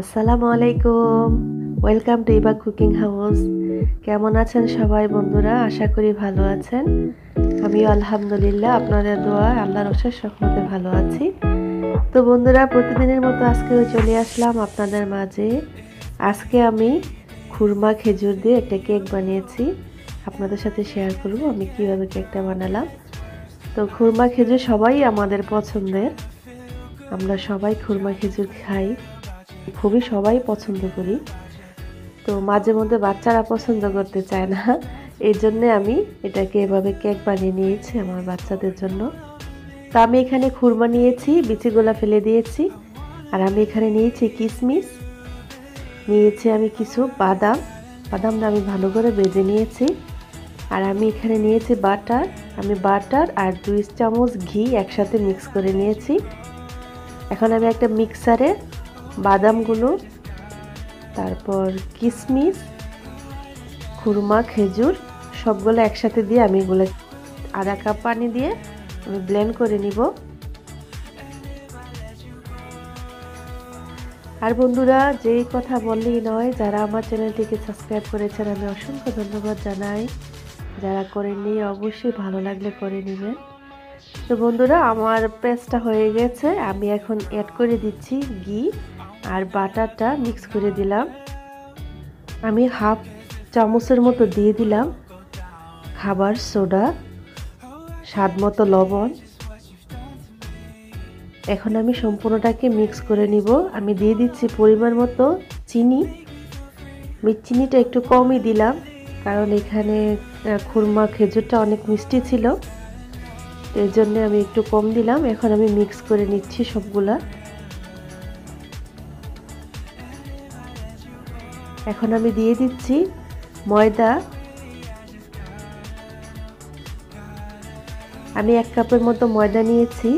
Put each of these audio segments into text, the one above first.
আসসালামু আলাইকুম, welcome to Iba cooking house. কেমন আছেন সবাই বন্ধুরা? আশা করি ভালো আছেন। আমিও আলহামদুলিল্লাহ আপনাদের দোয়া আল্লাহর অশেষ রহমতে ভালো আছি। তো বন্ধুরা, প্রতিদিনের মতো আজকেও চলে আসলাম আপনাদের মাঝে। আজকে আমি খুরমা খেজুর দিয়ে একটা কেক বানিয়েছি, আপনাদের সাথে শেয়ার করব আমি কিভাবে কেকটা বানালাম। তো খুরমা খেজুর সবাই আমাদের পছন্দের, আমরা সবাই খুরমা খেজুর খাই, খুবই সবাই পছন্দ করি। তো মাঝে মধ্যে বাচ্চারা পছন্দ করতে চায় না, এই জন্য আমি এটাকে এভাবে কেক বানিয়ে নিয়েছি আমার বাচ্চাদের জন্য। তো আমি এখানে খুরমা নিয়েছি, বিচিগুলা ফেলে দিয়েছি। আর আমি এখানে নিয়েছি কিশমিশ, নিয়েছি আমি কিছু বাদামটা আমি ভালো করে ভেজে নিয়েছি। আর আমি এখানে নিয়েছি বাটার, আমি বাটার আর 2 চামচ ঘি একসাথে মিক্স করে নিয়েছি। এখন আমি একটা মিক্সারে বাদামগুলো, তারপর কিশমিশ, খুরমা, খেজুর সবগুলো একসাথে দিয়ে আমি এগুলো আধা কাপ পানি দিয়ে আমি ব্লেন্ড করে নিব। আর বন্ধুরা, যেই কথা বললেই নয়, যারা আমার চ্যানেলটিকে সাবস্ক্রাইব করেছেন আমি অসংখ্য ধন্যবাদ জানাই। যারা করেননি অবশ্যই ভালো লাগলে করে নেবেন। তো বন্ধুরা, আমার পেস্টটা হয়ে গেছে, আমি এখন অ্যাড করে দিচ্ছি ঘি আর বাটারটা মিক্স করে দিলাম। আমি হাফ চামচের মতো দিয়ে দিলাম খাবার সোডা, স্বাদ মতো লবণ। এখন আমি সম্পূর্ণটাকে মিক্স করে নিব। আমি দিয়ে দিচ্ছি পরিমাণ মতো চিনি। আমি চিনিটা একটু কমই দিলাম, কারণ এখানে খুরমা খেজুরটা অনেক মিষ্টি ছিল, এর জন্য আমি একটু কম দিলাম। এখন আমি মিক্স করে নিচ্ছি সবগুলা। এখন আমি দিয়ে দিচ্ছি ময়দা। আমি 1 কাপের মতো ময়দা নিয়েছি,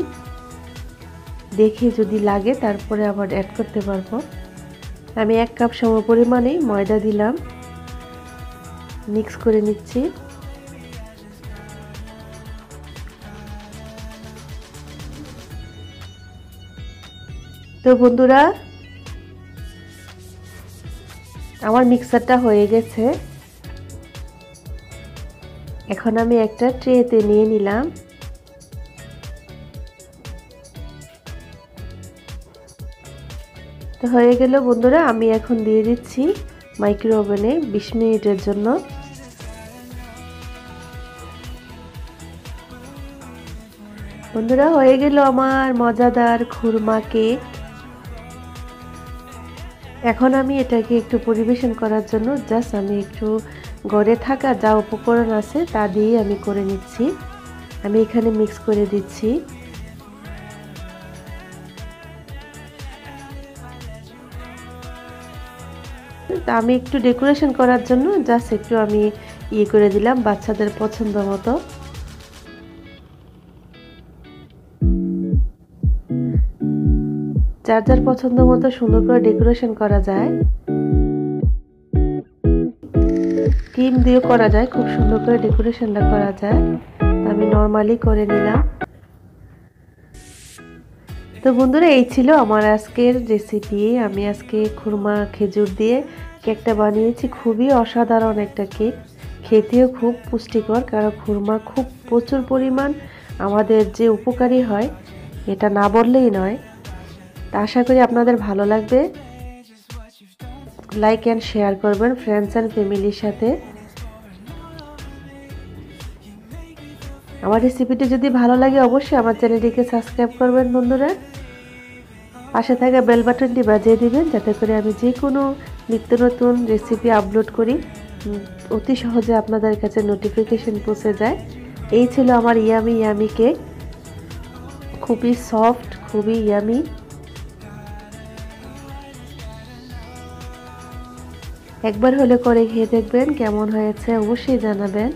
দেখে যদি লাগে তারপরে আবার অ্যাড করতে পারবো। আমি 1 কাপ সম পরিমাণে ময়দা দিলাম, মিক্স করে নিচ্ছি। তো বন্ধুরা, আমার মিক্সারটা হয়ে গেছে। এখন আমি একটা ট্রেতে নিয়ে নিলাম। তো হয়ে গেল বন্ধুরা, আমি এখন দিয়ে দিচ্ছি মাইক্রো ওভেনে 20 মিনিটের জন্য। বন্ধুরা, হয়ে গেল আমার মজাদার খুরমা কেক। এখন আমি এটাকে একটু পরিবেশন করার জন্য জাস্ট আমি একটু ঘরে থাকা যা উপকরণ আছে তা দিয়ে আমি করে নিচ্ছি। আমি এখানে মিক্স করে দিচ্ছি। তা আমি একটু ডেকোরেশন করার জন্য জাস্ট একটু আমি করে দিলাম বাচ্চাদের পছন্দ মতো। যার যার পছন্দ মতো সুন্দর করে ডেকোরেশন করা যায়, ক্রিম দিয়েও করা যায়, খুব সুন্দর করে ডেকোরেশনটা করা যায়। আমি নর্মালি করে নিলাম। তো বন্ধুরা, এই ছিল আমার আজকের রেসিপি। আমি আজকে খুরমা খেজুর দিয়ে কেকটা বানিয়েছি, খুবই অসাধারণ একটা কেক, খেতেও খুব পুষ্টিকর, কারণ খুরমা খুব প্রচুর পরিমাণ আমাদের যে উপকারী হয় এটা না বললেই নয়। তা আশা করি আপনাদের ভালো লাগবে। লাইক অ্যান্ড শেয়ার করবেন ফ্রেন্ডস অ্যান্ড ফ্যামিলির সাথে। আমার রেসিপিটি যদি ভালো লাগে অবশ্যই আমার চ্যানেলটিকে সাবস্ক্রাইব করবেন বন্ধুরা। পাশে থাকা বেল বাটনটি বাজিয়ে দিবেন, যাতে করে আমি যে কোনো নিত্য নতুন রেসিপি আপলোড করি অতি সহজে আপনাদের কাছে নোটিফিকেশন পৌঁছে যায়। এই ছিল আমার ইয়ামি কেক, খুবই সফট, খুবই ইয়ামি। একবার হলে করে খেয়ে দেখবেন, কেমন হয়েছে অবশ্যই জানাবেন।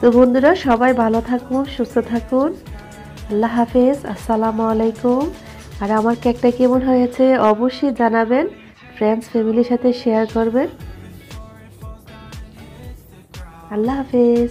তো বন্ধুরা, সবাই ভালো থাকুন, সুস্থ থাকুন। আল্লাহ হাফেজ, আসসালামু আলাইকুম। আর আমার কেকটা কেমন হয়েছে অবশ্যই জানাবেন, ফ্রেন্ডস ফ্যামিলির সাথে শেয়ার করবেন। আল্লাহ হাফেজ।